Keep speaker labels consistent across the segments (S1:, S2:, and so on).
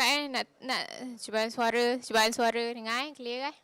S1: cakap nak cubaan suara dengar clear kan?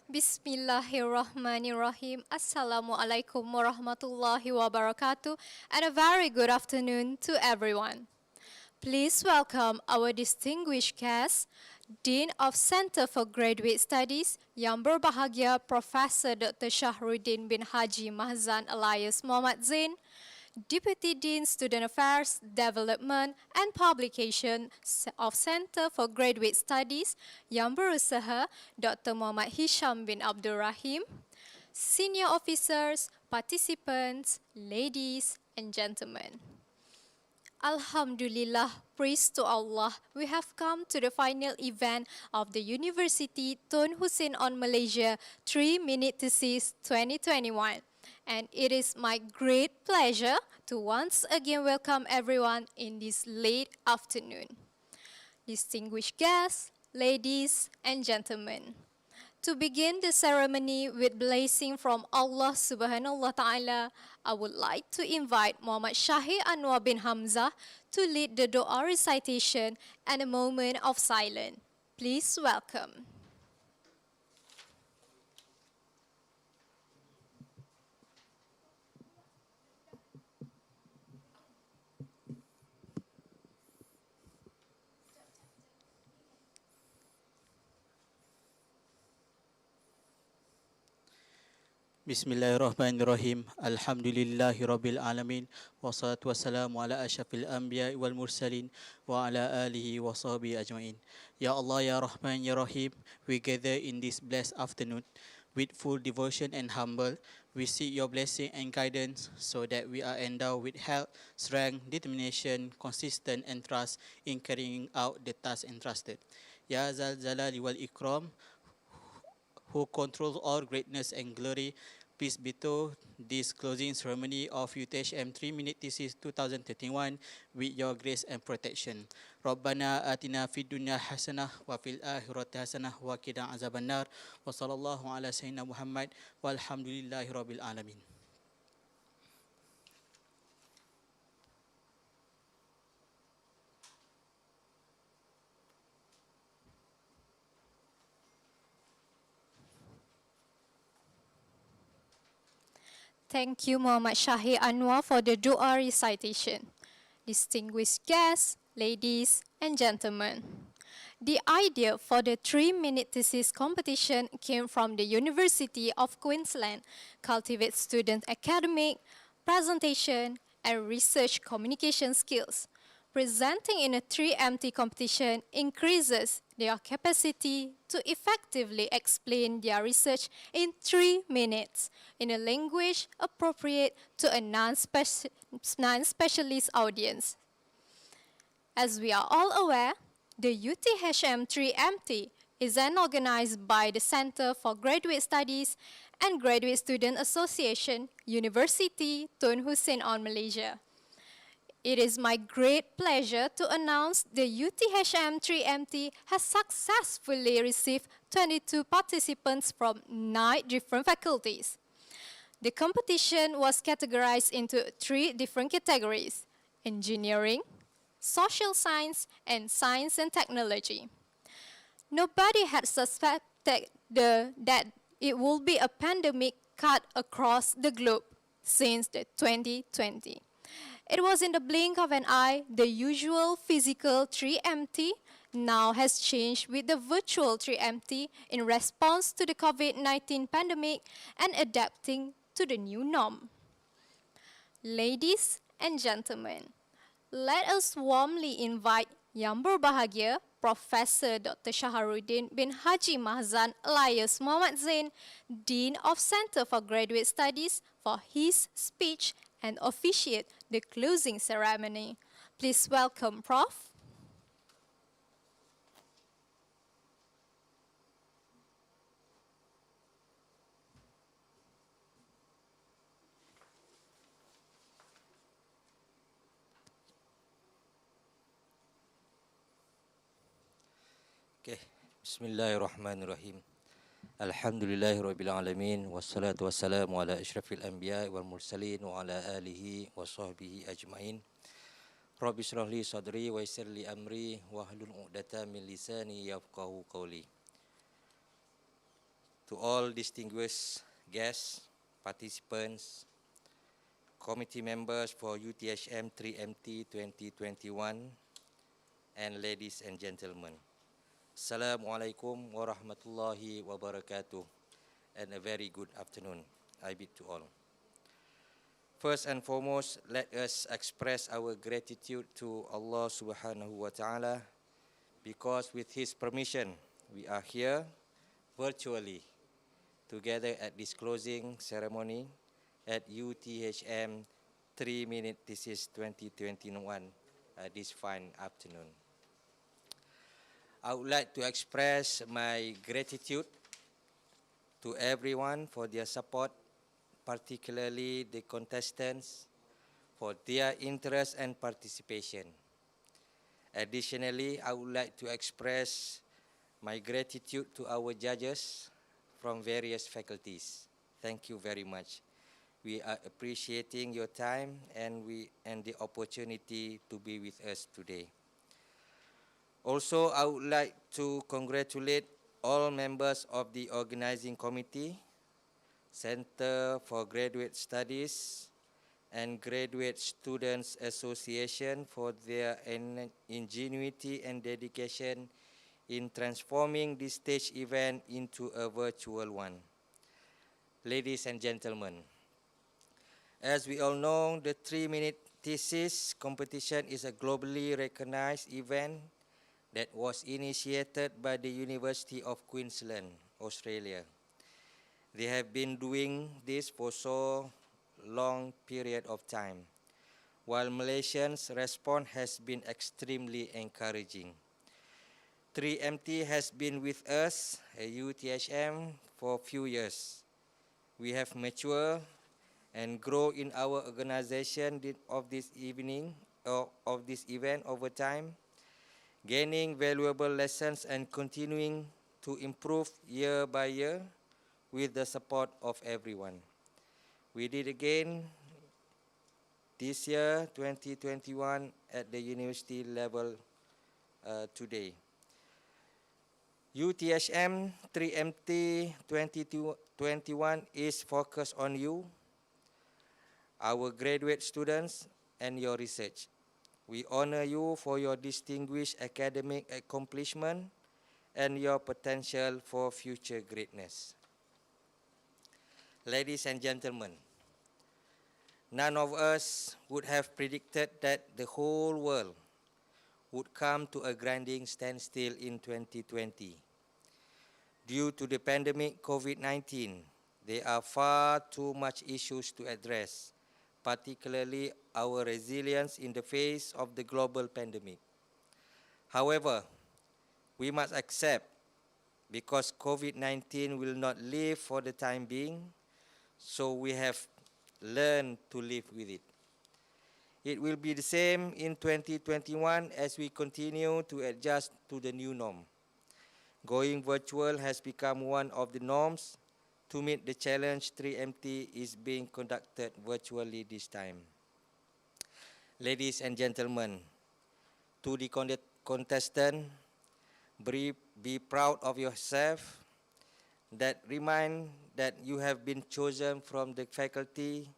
S1: Bismillahirrahmanirrahim. Assalamualaikum warahmatullahi wabarakatuh, and a very good afternoon to everyone. Please welcome our distinguished guest, Dean of Center for Graduate Studies, Yang Berbahagia Profesor Dr. Shahruddin bin Haji Mahzan alias Muhammad Zain, Deputy Dean Student Affairs, Development and Publication of Center for Graduate Studies, Yang Berusaha Dr. Muhammad Hisham bin Abdul Rahim, senior officers, participants, ladies and gentlemen. Alhamdulillah, praise to Allah, we have come to the final event of the University Tun Hussein on Malaysia 3-Minute Thesis 2021. And it is my great pleasure to once again welcome everyone in this late afternoon. Distinguished guests, ladies and gentlemen, to begin the ceremony with blessing from Allah Subhanahu wa Ta'ala, I would like to invite Muhammad Shahid Anwar bin Hamzah to lead the dua recitation and a moment of silence. Please welcome.
S2: Bismillahirrahmanirrahim. Alhamdulillahi rabbil alamin. Wassalatu wassalamu ala asyrafil anbiya wal mursalin wa ala alihi wa sahbihi ajmain. Ya Allah, Ya Rahman, Ya Rahim, we gather in this blessed afternoon with full devotion and humble. We seek your blessing and guidance so that we are endowed with health, strength, determination, consistent and trust in carrying out the task entrusted. Ya Zal Jalali wal Ikram, who controls all greatness and glory, please bestow this closing ceremony of UTHM 3-Minute Thesis 2021 with your grace and protection. Rabbana atina fid dunya hasanah wa fil akhirati hasanah wa qina azabannar wa sallallahu ala sayyidina Muhammad walhamdulillahi rabbil alamin.
S1: Thank you, Muhammad Shahid Anwar, for the dua recitation. Distinguished guests, ladies and gentlemen, the idea for the 3-minute thesis competition came from the University of Queensland, cultivate student academic, presentation, and research communication skills. Presenting in a 3MT competition increases their capacity to effectively explain their research in 3 minutes in a language appropriate to a non-specialist audience. As we are all aware, the UTHM 3MT is an organized by the Center for Graduate Studies and Graduate Student Association, University Tun Hussein on Malaysia. It is my great pleasure to announce the UTHM 3MT has successfully received 22 participants from 9 different faculties. The competition was categorized into 3 different categories: engineering, social science, and science and technology. Nobody had suspected that it would be a pandemic cut across the globe since the 2020. It was in the blink of an eye. The usual physical 3MT now has changed with the virtual 3MT in response to the COVID-19 pandemic and adapting to the new norm. Ladies and gentlemen, let us warmly invite Yang Berbahagia Profesor Dr. Shahruddin bin Haji Mahzan alias Muhammad Zain, Dean of Center for Graduate Studies, for his speech and officiate the closing ceremony. Please welcome Prof.
S3: Okay, Bismillahirrahmanirrahim. Alhamdulillahirabbil alamin wassalatu wassalamu ala asyrafil anbiya wal mursalin wa ala alihi wa sahbihi ajmain. Rabbi shrah li sadri wa yassir li amri wahlul 'uqdatam min lisani yafqahu qawli. To all distinguished guests, participants, committee members for UTHM 3MT 2021, and ladies and gentlemen. Assalamualaikum warahmatullahi wabarakatuh, and a very good afternoon. I bid to all. First and foremost, let us express our gratitude to Allah subhanahu wa ta'ala, because with His permission, we are here virtually together at this closing ceremony at UTHM 3-minute Thesis 2021 this fine afternoon. I would like to express my gratitude to everyone for their support, particularly the contestants, for their interest and participation. Additionally, I would like to express my gratitude to our judges from various faculties. Thank you very much. We are appreciating your time and the opportunity to be with us today. Also, I would like to congratulate all members of the organizing committee, Center for Graduate Studies, and Graduate Students Association for their ingenuity and dedication in transforming this stage event into a virtual one. Ladies and gentlemen, as we all know, the 3-minute thesis competition is a globally recognized event that was initiated by the University of Queensland, Australia. They have been doing this for so long period of time, while Malaysians' response has been extremely encouraging. 3MT has been with us at UTHM for a few years. We have matured and grown in our organization of this event over time, gaining valuable lessons and continuing to improve year by year with the support of everyone. We did again this year, 2021, at the university level today. UTHM 3MT 2021 is focused on you, our graduate students, and your research. We honor you for your distinguished academic accomplishment and your potential for future greatness. Ladies and gentlemen, none of us would have predicted that the whole world would come to a grinding standstill in 2020. Due to the pandemic COVID-19, there are far too much issues to address, particularly our resilience in the face of the global pandemic. However, we must accept, because COVID-19 will not live for the time being, so we have learned to live with it. It will be the same in 2021 as we continue to adjust to the new norm. Going virtual has become one of the norms. To meet the challenge, 3MT is being conducted virtually this time. Ladies and gentlemen, to the contestant, be proud of yourself. That remind that you have been chosen from the faculty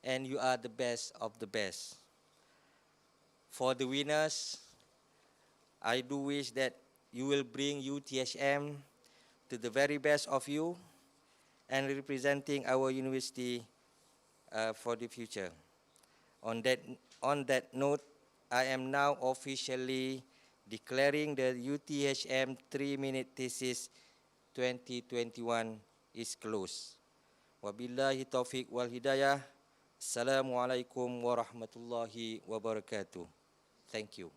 S3: and you are the best of the best. For the winners, I do wish that you will bring UTHM to the very best of you and representing our university for the future. On that note, I am now officially declaring the UTHM 3-minute thesis 2021 is closed. Wabillahi taufiq wal hidayah. Assalamualaikum warahmatullahi wabarakatuh. Thank you.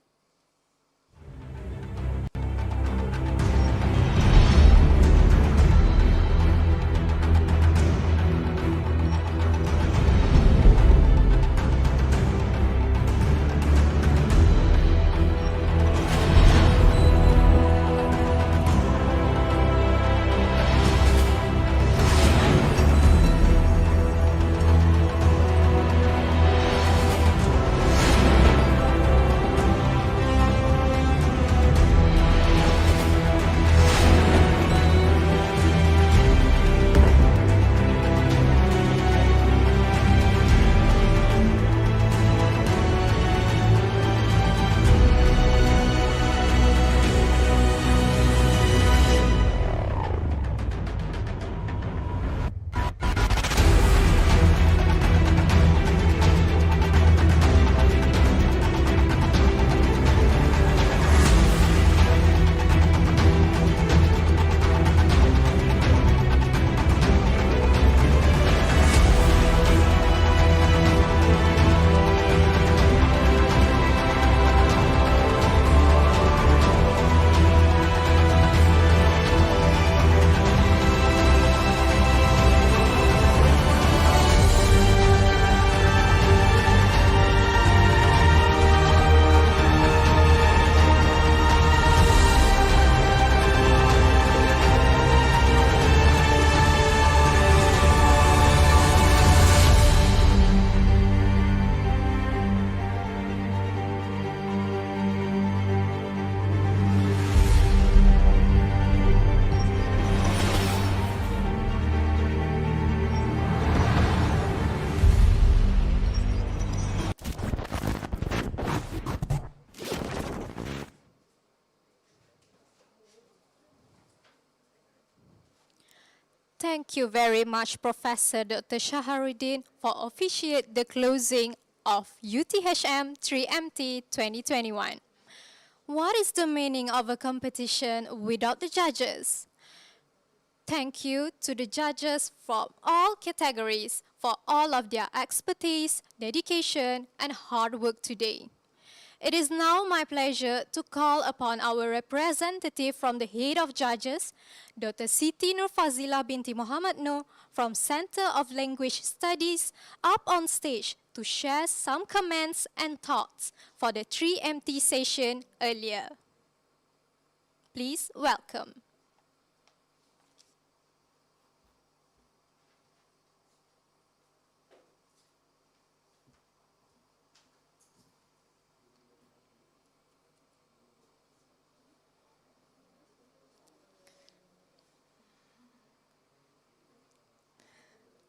S1: Thank you very much, Professor Dr. Shaharuddin, for officiate the closing of UTHM 3MT 2021. What is the meaning of a competition without the judges? Thank you to the judges from all categories for all of their expertise, dedication, and hard work today. It is now my pleasure to call upon our representative from the Head of Judges, Dr. Siti Nurfazila binti Muhammad Noor from Center of Language Studies, up on stage to share some comments and thoughts for the 3MT session earlier. Please welcome.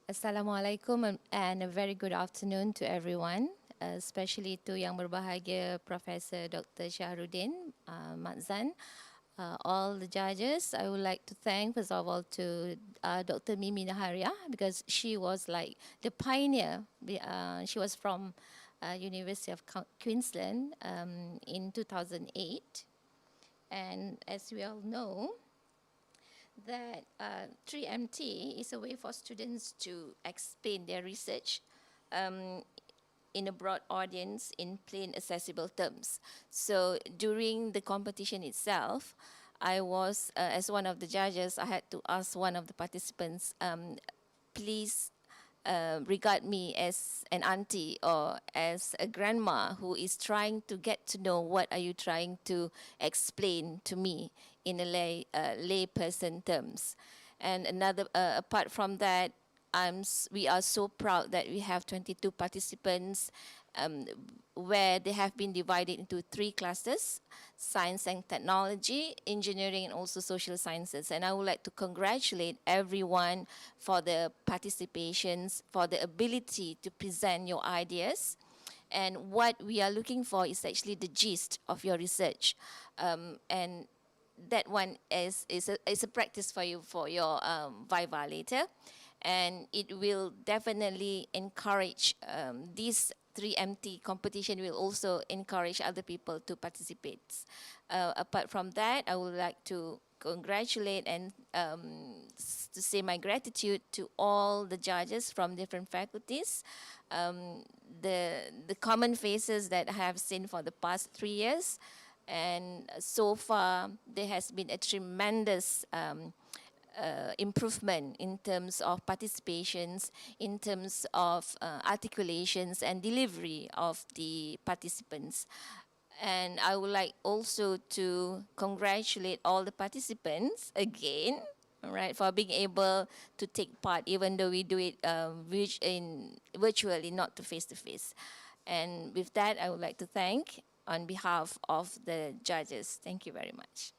S4: Assalamualaikum and a very good afternoon to everyone, especially to Yang Berbahagia Professor Dr. Shaharuddin Matzan, all the judges. I would like to thank first of all to Dr. Mimi Naharia because she was like the pioneer. She was from University of Queensland in 2008, and as we all know, that 3MT is a way for students to explain their research in a broad audience in plain accessible terms. So during the competition itself, I was, as one of the judges, I had to ask one of the participants, please regard me as an auntie or as a grandma who is trying to get to know what are you trying to explain to me in a lay person terms. And another, apart from that, we are so proud that we have 22 participants where they have been divided into 3 clusters: science and technology, engineering, and also social sciences. And I would like to congratulate everyone for the participations, for the ability to present your ideas. And what we are looking for is actually the gist of your research. And that one is a practice for you for your viva later. And it will definitely encourage this 3MT competition will also encourage other people to participate. Apart from that, I would like to congratulate and to say my gratitude to all the judges from different faculties. The common faces that I have seen for the past 3 years, and so far there has been a tremendous improvement in terms of participations, in terms of articulations and delivery of the participants. And I would like also to congratulate all the participants again, right, for being able to take part, even though we do it virtually, not to face. And with that, I would like to thank on behalf of the judges. Thank you very much.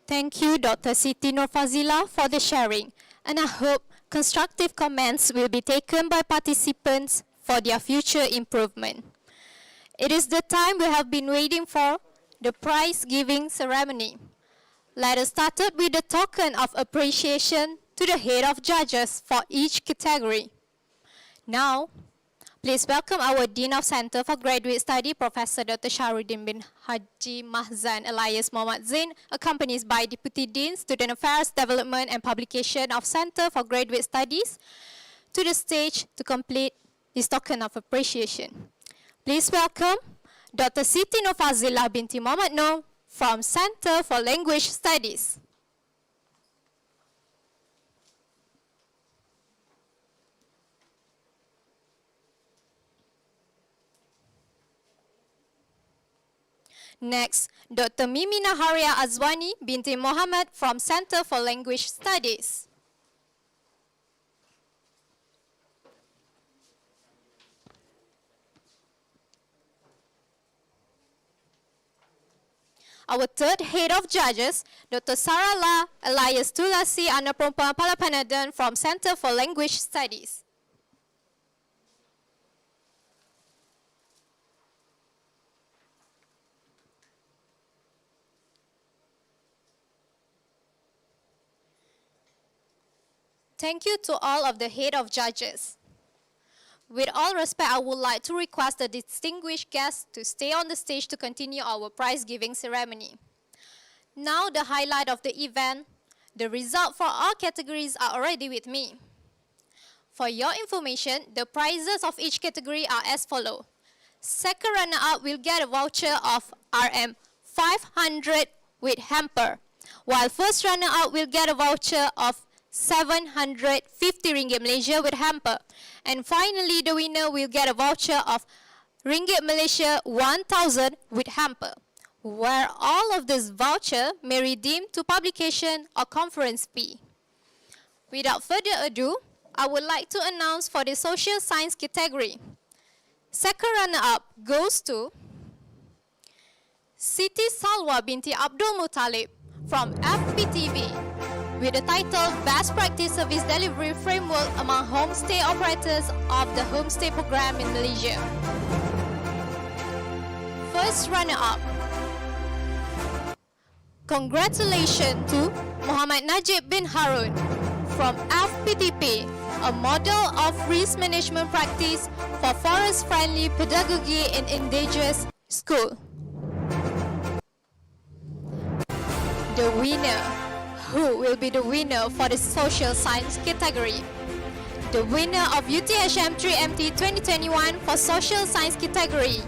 S1: Thank you, Dr. Siti Nurfazila, for the sharing, and I hope constructive comments will be taken by participants for their future improvement. It is the time we have been waiting for, the prize-giving ceremony. Let us start up with a token of appreciation to the head of judges for each category. Now, please welcome our Dean of Center for Graduate Study, Professor Dr. Shaharuddin bin Haji Mahzan alias Muhammad Zain, accompanied by Deputy Dean, Student Affairs, Development and Publication of Center for Graduate Studies, to the stage to complete this token of appreciation. Please welcome Dr. Siti Nurfazila binti Muhammad Noor from Center for Language Studies. Next, Dr. Mimi Naharia Azwani binti Muhammad from Center for Language Studies. Our third head of judges, Dr. Sarala Elias Tulasi Anaperempuan Palapanadan from Center for Language Studies. Thank you to all of the head of judges. With all respect, I would like to request the distinguished guests to stay on the stage to continue our prize-giving ceremony. Now the highlight of the event, the result for all categories are already with me. For your information, the prizes of each category are as follows. Second runner-up will get a voucher of RM 500 with hamper, while first runner-up will get a voucher of 750 ringgit Malaysia with hamper. And finally, the winner will get a voucher of ringgit Malaysia 1000 with hamper, where all of this voucher may redeem to publication or conference fee. Without further ado, I would like to announce for the social science category. Second runner-up goes to Siti Salwa binti Abdul Muttalib from FPTV, with the title Best Practice Service Delivery Framework among Homestay Operators of the Homestay Program in Malaysia. First runner-up. Congratulations to Muhammad Najib bin Harun from FPTP, a model of risk management practice for forest-friendly pedagogy in indigenous school. The winner. Who will be the winner for the social science category? The winner of UTHM 3MT 2021 for social science category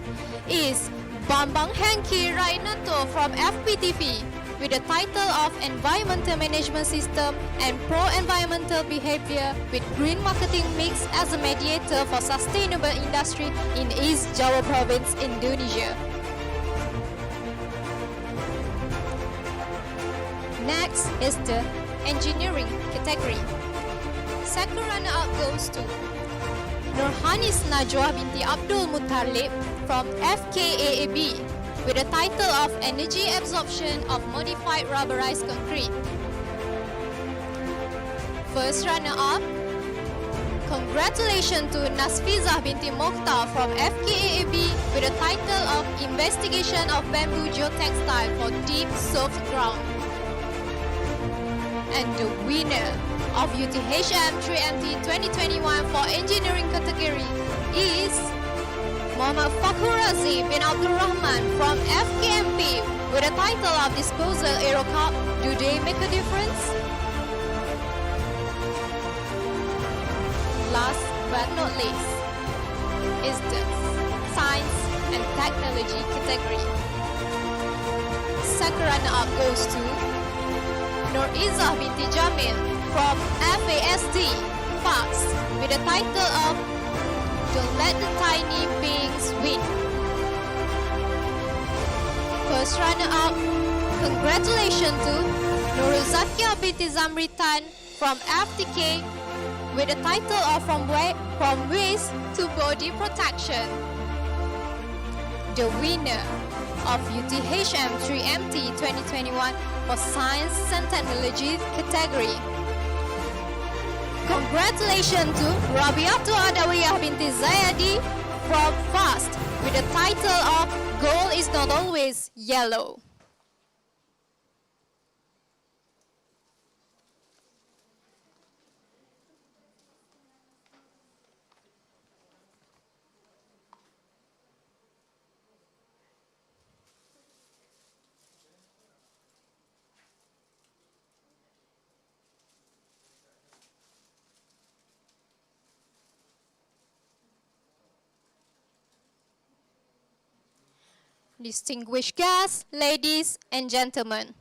S1: is Bambang Hengki Rainato from FPTV with the title of Environmental Management System and Pro-Environmental Behavior with Green Marketing Mix as a mediator for sustainable industry in East Java Province, Indonesia. Next is the engineering category. Second runner-up goes to Nurhanis Najwa binti Abdul Muttalib from FKAAB with the title of Energy Absorption of Modified Rubberized Concrete. First runner-up, congratulations to Nasfizah binti Mokhtar from FKAAB with the title of Investigation of Bamboo Geotextile for Deep Soft Ground. And the winner of UTHM 3MT 2021 for engineering category is Muhammad Fakhur Razi bin Abdul Rahman from FKMP with the title of Disposal Aerocarp. Do they make a difference? Last but not least is the science and technology category. Second runner-up goes to Nur Izzah binti Jamil from FASD, FAS, with the title of Don't Let the Tiny Beings Win. First runner-up, congratulations to Nurul Zakia binti Zamritan from FTK with the title of From Waste to Body Protection. The winner of UTHM 3MT 2021 for Science and Technology category. Congratulations to Rabiatu Adawiyah binti Zayadi from FAST with the title of Gold is Not Always Yellow. Distinguished guests, ladies and gentlemen,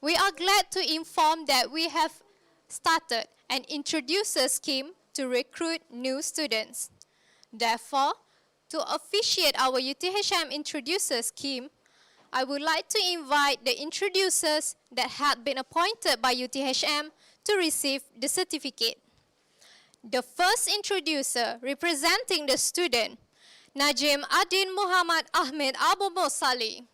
S1: we are glad to inform that we have started an introducer scheme to recruit new students. Therefore, to officiate our UTHM introducer scheme, I would like to invite the introducers that had been appointed by UTHM to receive the certificate. The first introducer representing the student, Najim Adin Muhammad Ahmed Abu Mosali.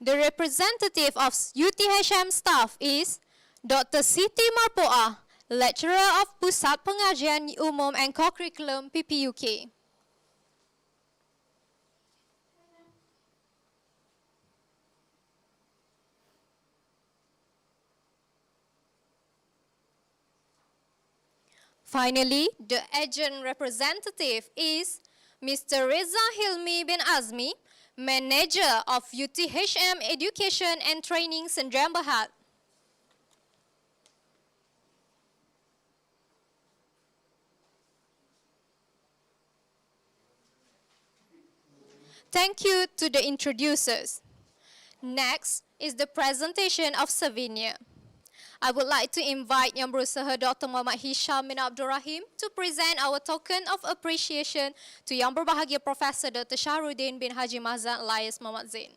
S1: The representative of UTHM staff is Dr. Siti Marpoah, Lecturer of Pusat Pengajian Umum and Co-Curriculum PPUK. Finally, the agent representative is Mr. Reza Hilmi bin Azmi, Manager of UTHM Education and Training Sdn Bhd. Thank you to the introducers. Next is the presentation of souvenir. I would like to invite Yang Berusaha Dr. Muhammad Hisham bin Abdul Rahim to present our token of appreciation to Yang Berbahagia Professor Dr. Shahruddin bin Haji Mazan Elias Muhammad Zain.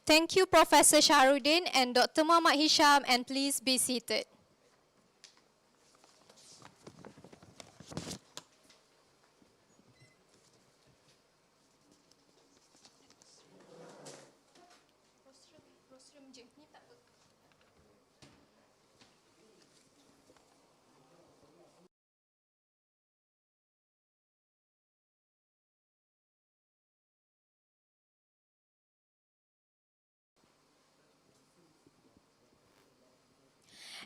S1: Thank you, Professor Shahruddin and Dr. Muhammad Hisham, and please be seated.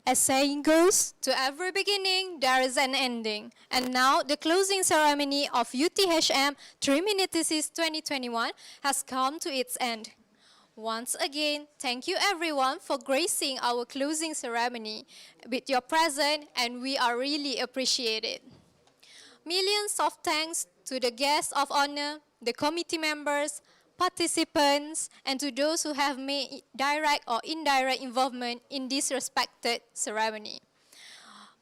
S1: As saying goes, to every beginning there is an ending. And now the closing ceremony of UTHM 3-Minute Thesis 2021 has come to its end. Once again, thank you everyone for gracing our closing ceremony with your presence, and we are really appreciated. Millions of thanks to the guests of honor, the committee members, participants, and to those who have made direct or indirect involvement in this respected ceremony.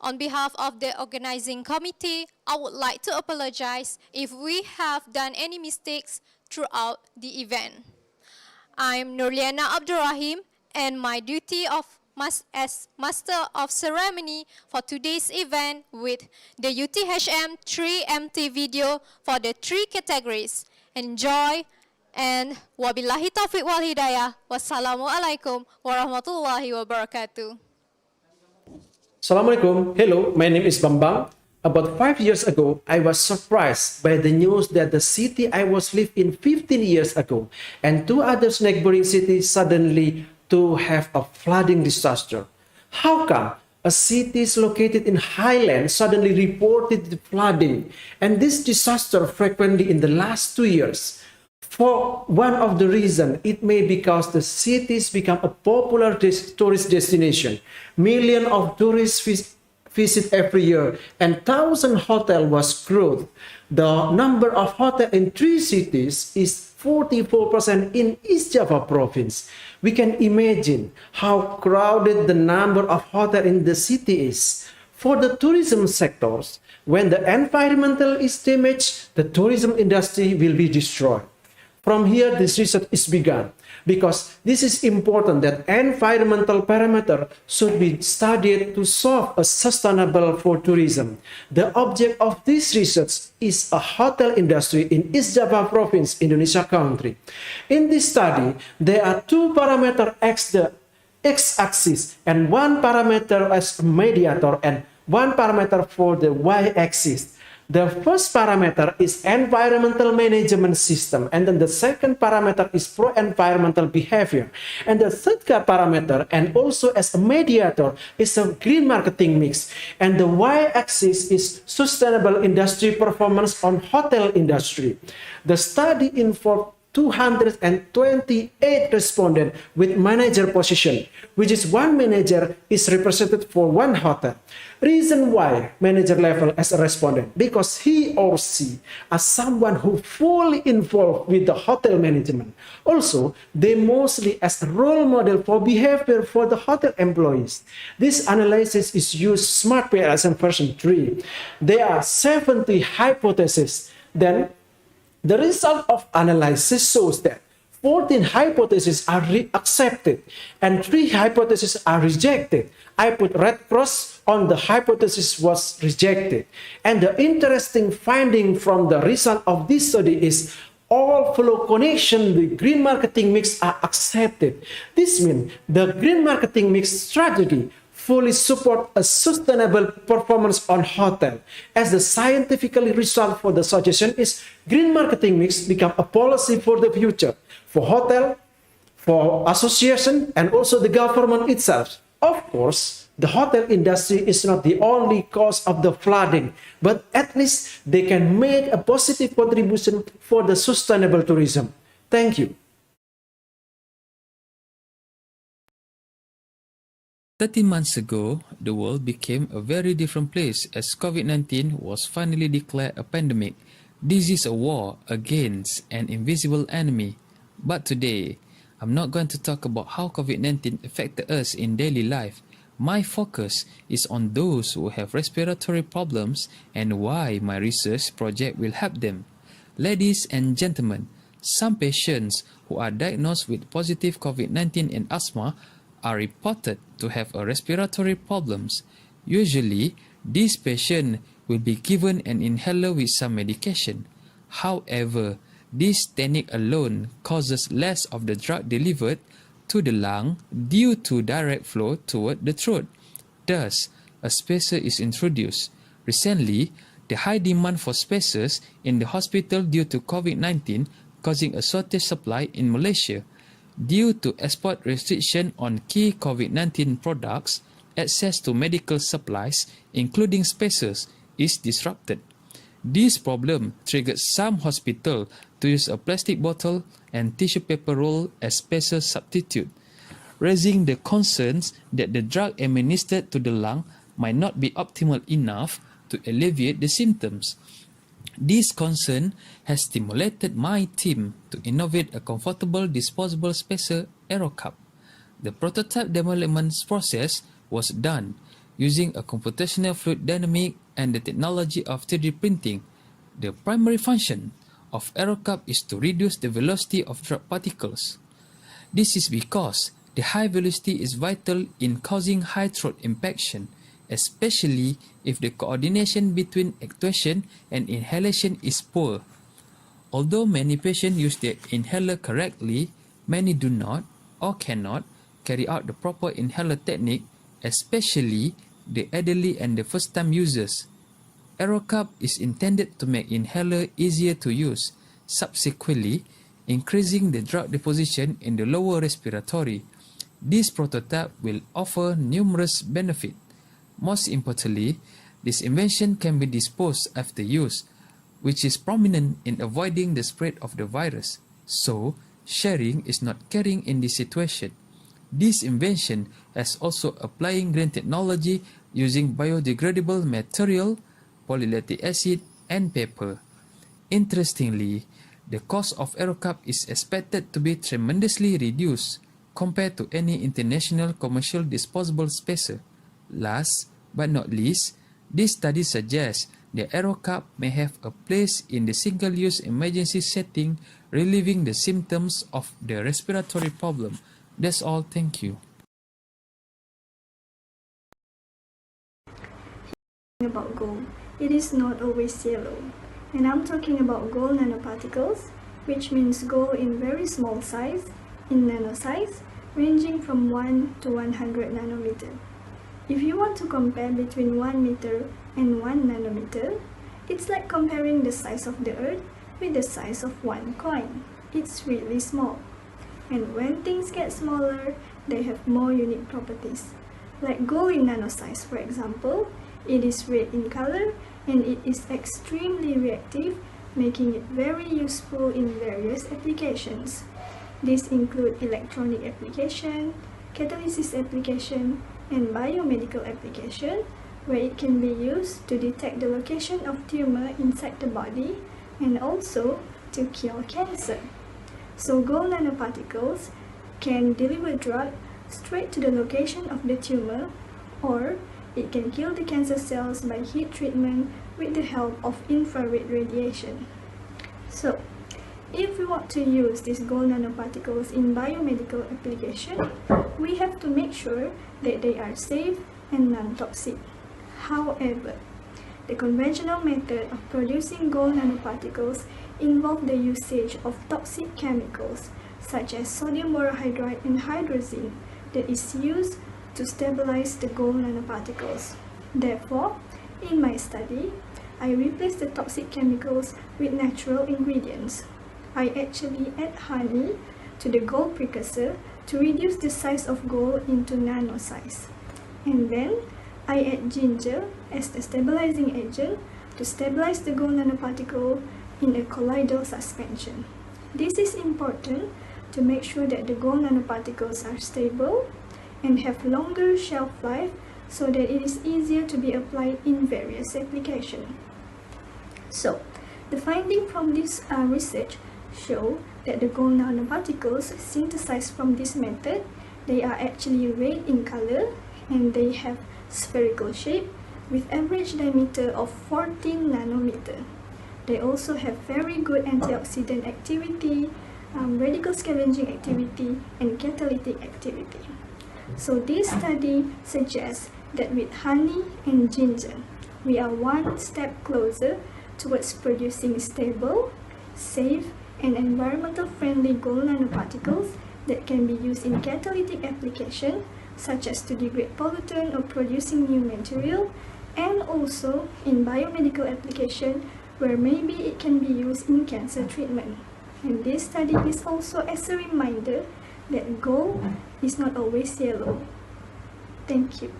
S1: On behalf of the organizing committee, I would like to apologize if we have done any mistakes throughout the event. I am Nurliana Abdurrahim, and my duty as Master of Ceremony for today's event with the UTHM 3MT video for the 3 categories. Enjoy, and wabillahi taufiq wal hidayah. Wassalamualaikum warahmatullahi wabarakatuh.
S5: Assalamualaikum. Hello, my name is Bamba. About 5 years ago, I was surprised by the news that the city I was lived in 15 years ago and 2 other neighboring cities suddenly to have a flooding disaster. How come a city located in highland suddenly reported flooding, and this disaster frequently in the last 2 years? For one of the reasons, it may be because the cities become a popular tourist destination. Millions of tourists visit every year, and 1,000 hotels was growth. The number of hotels in 3 cities is 44% in East Java province. We can imagine how crowded the number of hotels in the city is. For the tourism sectors, when the environmental is damaged, the tourism industry will be destroyed. From here, this research is begun, because this is important that environmental parameter should be studied to solve a sustainable for tourism. The object of this research is a hotel industry in East Java Province, Indonesia country. In this study, there are 2 parameters x the x-axis and 1 parameter as mediator and 1 parameter for the y-axis. The first parameter is environmental management system, and then the second parameter is pro-environmental behavior. And the third parameter, and also as a mediator, is a green marketing mix. And the y-axis is sustainable industry performance on hotel industry. The study involved 228 respondents with manager position, which is 1 manager is represented for 1 hotel. Reason why manager level as a respondent? Because he or she is someone who fully involved with the hotel management. Also, they mostly as a role model for behavior for the hotel employees. This analysis is used Smart PLSM version 3. There are 70 hypotheses. Then The result of analysis shows that 14 hypotheses are accepted and 3 hypotheses are rejected. I put red cross on the hypothesis was rejected. And the interesting finding from the result of this study is all flow connection with green marketing mix are accepted. This means the green marketing mix strategy fully support a sustainable performance on hotel. As the scientifically result for the suggestion is green marketing mix become a policy for the future, for hotel, for association, and also the government itself. Of course, the hotel industry is not the only cause of the flooding, but at least they can make a positive contribution for the sustainable tourism. Thank you.
S6: 13 months ago, the world became a very different place as COVID-19 was finally declared a pandemic. This is a war against an invisible enemy. But today, I'm not going to talk about how COVID-19 affected us in daily life. My focus is on those who have respiratory problems and why my research project will help them. Ladies and gentlemen, some patients who are diagnosed with positive COVID-19 and asthma are reported to have a respiratory problems. Usually, this patient will be given an inhaler with some medication. However, this technique alone causes less of the drug delivered to the lung due to direct flow toward the throat. Thus, a spacer is introduced. Recently, the high demand for spacers in the hospital due to COVID-19 causing a shortage supply in Malaysia. Due to export restriction on key COVID-19 products, access to medical supplies, including spacers, is disrupted. This problem triggered some hospitals to use a plastic bottle and tissue paper roll as spacer substitute, raising the concerns that the drug administered to the lung might not be optimal enough to alleviate the symptoms. This concern has stimulated my team to innovate a comfortable disposable spacer Aerocarp. The prototype development process was done using a computational fluid dynamic and the technology of 3D printing. The primary function of Aerocarp is to reduce the velocity of drug particles. This is because the high velocity is vital in causing high throat infection, especially if the coordination between actuation and inhalation is poor. Although many patients use their inhaler correctly, many do not or cannot carry out the proper inhaler technique, especially the elderly and the first-time users. Aerocarp is intended to make inhaler easier to use, subsequently increasing the drug deposition in the lower respiratory. This prototype will offer numerous benefits. Most importantly, this invention can be disposed after use, which is prominent in avoiding the spread of the virus. So, sharing is not caring in this situation. This invention is also applying green technology using biodegradable material, polylactic acid, and paper. Interestingly, the cost of Aerocarp is expected to be tremendously reduced compared to any international commercial disposable spacer. Last but not least, this study suggests the Aerocarp may have a place in the single-use emergency setting, relieving the symptoms of the respiratory problem. That's all. Thank you.
S7: About gold, it is not always yellow. And I'm talking about gold nanoparticles, which means gold in very small size, in nano size, ranging from 1 to 100 nanometer. If you want to compare between 1 meter and 1 nanometer, it's like comparing the size of the earth with the size of one coin. It's really small. And when things get smaller, they have more unique properties. Like gold in nano size, for example, it is red in color and it is extremely reactive, making it very useful in various applications. These include electronic application, catalysis application, and biomedical application, where it can be used to detect the location of tumor inside the body and also to cure cancer. So gold nanoparticles can deliver drug straight to the location of the tumor, or it can kill the cancer cells by heat treatment with the help of infrared radiation. So, if we want to use these gold nanoparticles in biomedical application, we have to make sure that they are safe and non-toxic. However, the conventional method of producing gold nanoparticles involve the usage of toxic chemicals such as sodium borohydride and hydrazine that is used to stabilize the gold nanoparticles. Therefore, in my study, I replaced the toxic chemicals with natural ingredients. I actually add honey to the gold precursor to reduce the size of gold into nano size. And then I add ginger as the stabilizing agent to stabilize the gold nanoparticle in a colloidal suspension. This is important to make sure that the gold nanoparticles are stable and have longer shelf life so that it is easier to be applied in various applications. So, the findings from this research show that the gold nanoparticles synthesized from this method, they are actually red in color and they have spherical shape with average diameter of 14 nanometer. They also have very good antioxidant activity, radical scavenging activity, and catalytic activity. So this study suggests that with honey and ginger, we are one step closer towards producing stable, safe, and environmental-friendly gold nanoparticles that can be used in catalytic application, such as to degrade pollutant or producing new material, and also in biomedical application where maybe it can be used in cancer treatment. And this study is also as a reminder that gold is not always yellow. Thank you.